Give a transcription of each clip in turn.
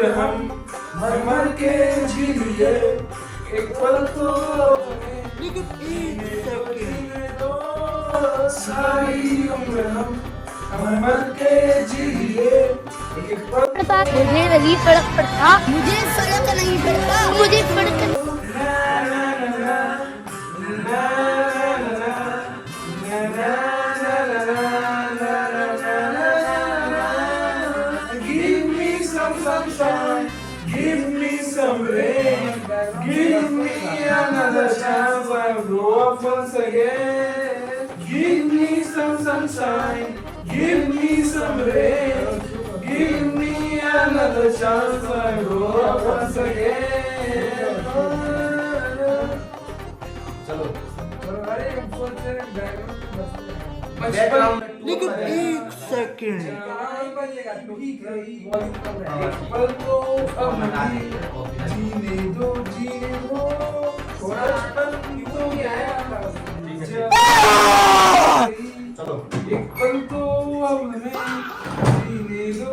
उम्र हम मर मर के जी लिए, एक पल तो जीने दो, सारी उम्र हम मर मर के जी लिए, एक पल। मुझे नहीं फर्क पड़ता, मुझे फर्क नहीं पड़ता, मुझे फर्क Give me some sunshine, give me some rain, give me another chance, I'll grow up once again. Give me some sunshine, give me some rain, give me another chance, I'll grow up once again. चलो लेकिन एक second पल तो अब जीने दो बचपन तो चलो एक पल तो अब हमें जीने दो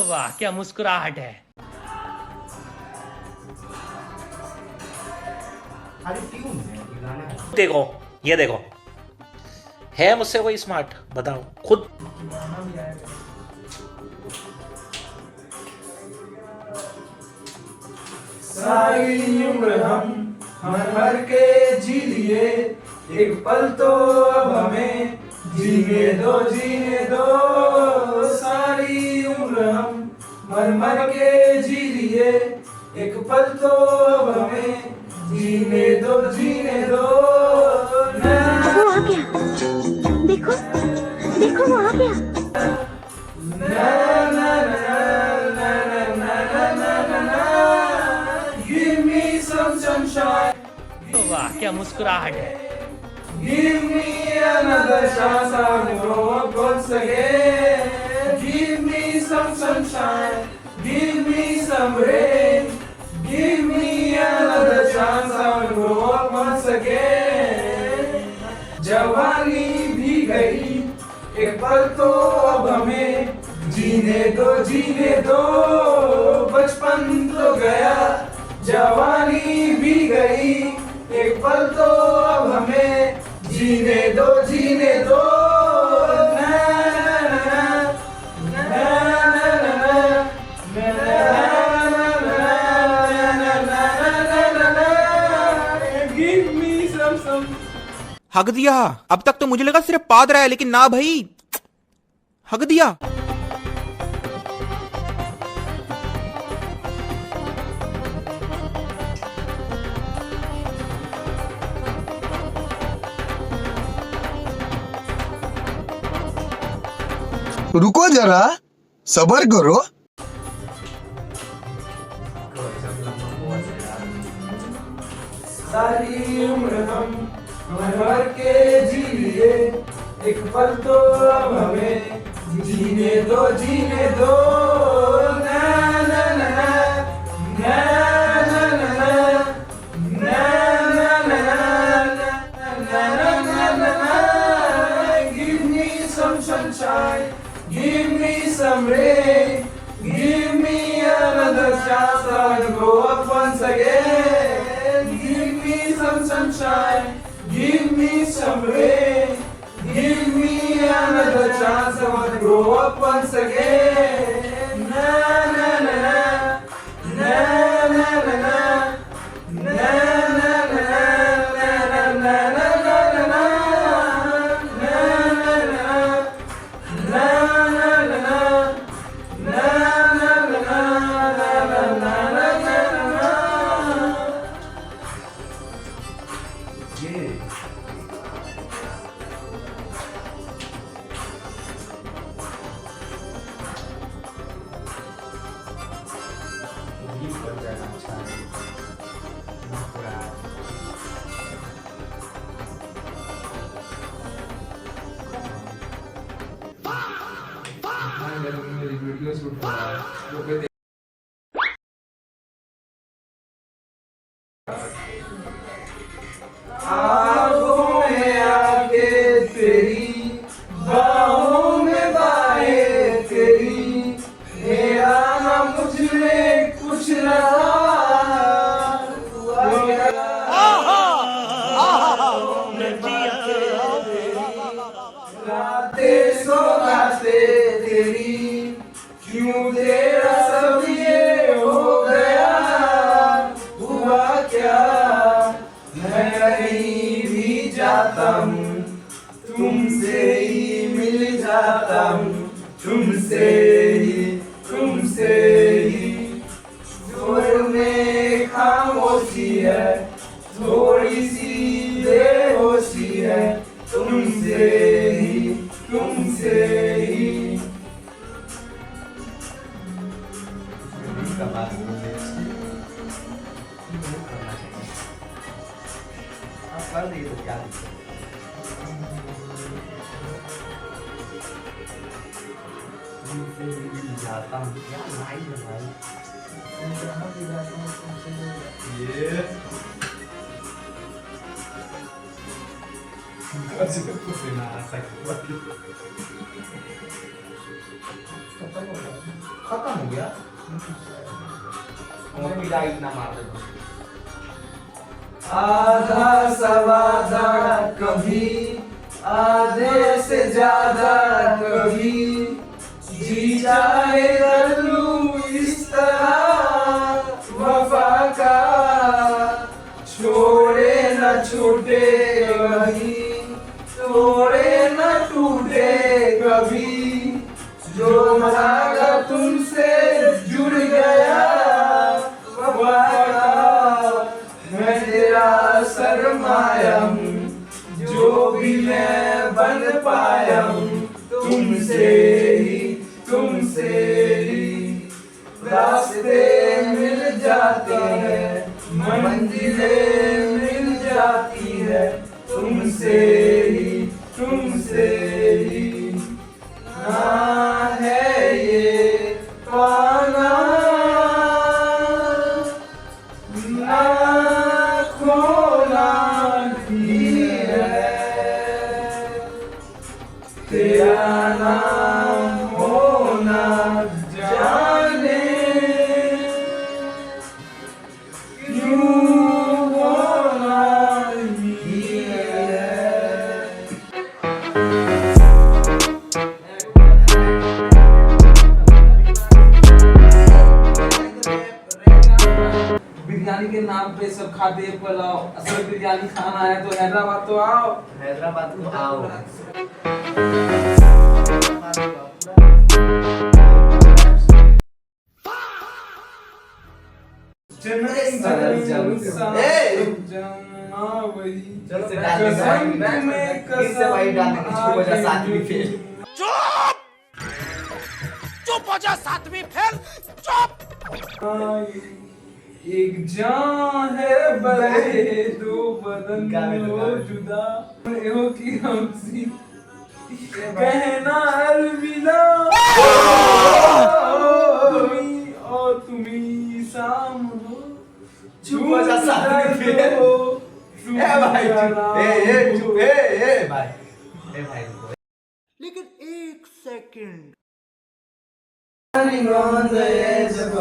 वाह क्या मुस्कुराहट है। देखो ये देखो, है मुझसे कोई स्मार्ट? बताओ खुद। सारी उम्र हम मर मर के जी लिए, एक पल तो अब हमें जीने दो सारी उम्र हम मर मर के जी लिए, एक पल तो अब हमें जीने दो वो आ गया, देखो देखो वो आ गया। Give me some sunshine, वाह क्या मुस्कुराहट है। give me another chance, I'll grow up once again. Give me some sunshine, give me some rain, give me another chance, I'll grow up once again. जवानी भी गई, एक पल तो अब हमें जीने दो बचपन तो गया, जवानी भी गई, एक पल तो अब हमें जीने दो Give me some हक दिया। अब तक तो मुझे लगा सिर्फ पाद रहा है, लेकिन ना भाई, हक दिया। रुको जरा, सबर करो। सारी उम्र हम मर मर के जी लिए, एक पल तो अब हमें जीने दो ना ना ना ना Give me some sunshine, give me some rain, give me another chance, I'll grow up once again. Give me some sunshine, give me some rain, give me another chance, I'll grow up once again. Na na na na na na na na na video shoot कर रहा है आंखों में आके तेरी, बाहों में बाहें तेरी, मेरा ना मुझ में कुछ रहा। रातें सोगाते तेरी, क्यों तेरा सब ये हो गया। हुआ क्या, मैं कहीं भी जाता हूँ, तुमसे ही मिल जाता हूँ, तुमसे ही। जोर में खामोशी है, थोड़ी सी बेहोशी है, तुमसे ही। जाता हूँ यार, लाइन है भाई। खत्म हो गया। लाइट ना मार दो। आधा सवादा कभी, आधे से ज्यादा कभी, जी चाहे कर लूं इस तरह वफा का। छोड़े न छूटे कभी, तोड़े न टूटे कभी, जो धागा तुमसे जुड़ गया वफा का। मैं तेरा सरमाया हूँ, जो भी मैं बन पाया हूँ, तुमसे ही। रास्ते मिल जाते हैं, मंजिलें मिल जाती है, तुमसे ही। ना है ये पाना, ना खोना भी है, तेरा नाम होना जाने क्यों होना ही है। बिरयानी के नाम पे सब खाते हैं पुलाव, असल बिरयानी खाना है तो हैदराबाद तो आओ। हैदराबाद को आओ। चुप हो जा सातवीं फेल, चुप। एक जान है बड़े दो बदन हो जुदा, हो की हमसी कहना अलविदा। तुम्ही शाम हो, चुप हो जा सातवीं फेल। ए भाई चुप, ए चुप, ए भाई, ए भाई रुको। लेकिन एक second. Standing on the edge of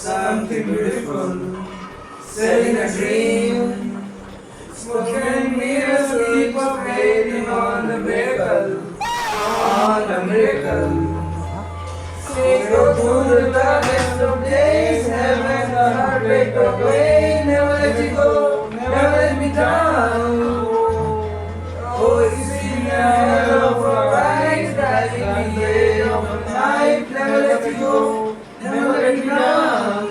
something beautiful, selling a dream, smoking mirrors, keep of waiting on the miracle, Take your good, the best of days, heaven, the heartbreak of pain, never let you go, never let me down. Oh, it's been a hell of a ride, driving me of a night, never let you go, never let me down.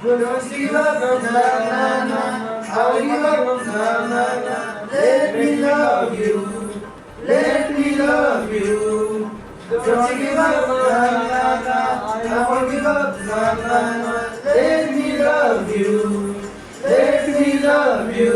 Don't give up, na na na, I will give up, na na na. Let me love you, let me love you. Don't give up, na na na, I won't give up, na na na. Let me love you, let me love you.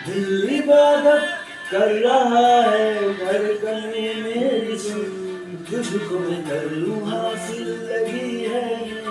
दिल इबादत कर रहा है, धड़कने मेरी सुन, तुझको मैं कर लूं हासिल लगी है